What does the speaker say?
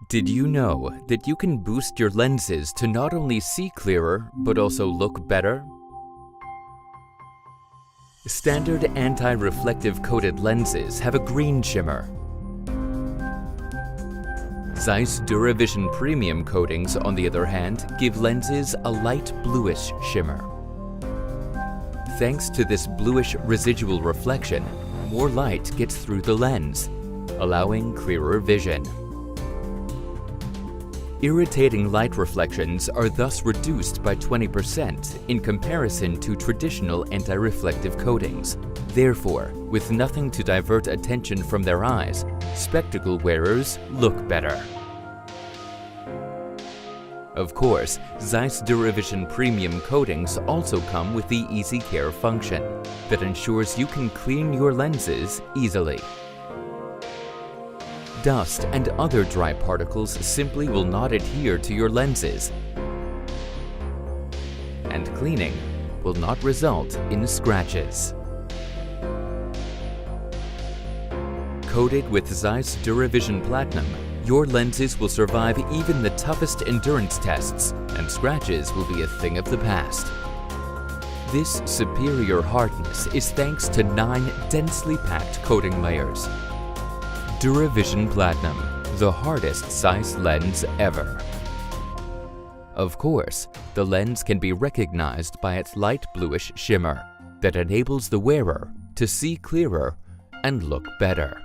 Did you know that you can boost your lenses to not only see clearer, but also look better? Standard anti-reflective coated lenses have a green shimmer. ZEISS DuraVision Premium coatings, on the other hand, give lenses a light bluish shimmer. Thanks to this bluish residual reflection, more light gets through the lens, allowing clearer vision. Irritating light reflections are thus reduced by 20% in comparison to traditional anti-reflective coatings. Therefore, with nothing to divert attention from their eyes, spectacle wearers look better. Of course, ZEISS DuraVision Premium coatings also come with the Easy Care function that ensures you can clean your lenses easily. Dust and other dry particles simply will not adhere to your lenses, and cleaning will not result in scratches. Coated with ZEISS DuraVision Platinum, your lenses will survive even the toughest endurance tests, and scratches will be a thing of the past. This superior hardness is thanks to 9 densely packed coating layers. DuraVision Platinum, the hardest ZEISS lens ever. Of course, the lens can be recognized by its light bluish shimmer that enables the wearer to see clearer and look better.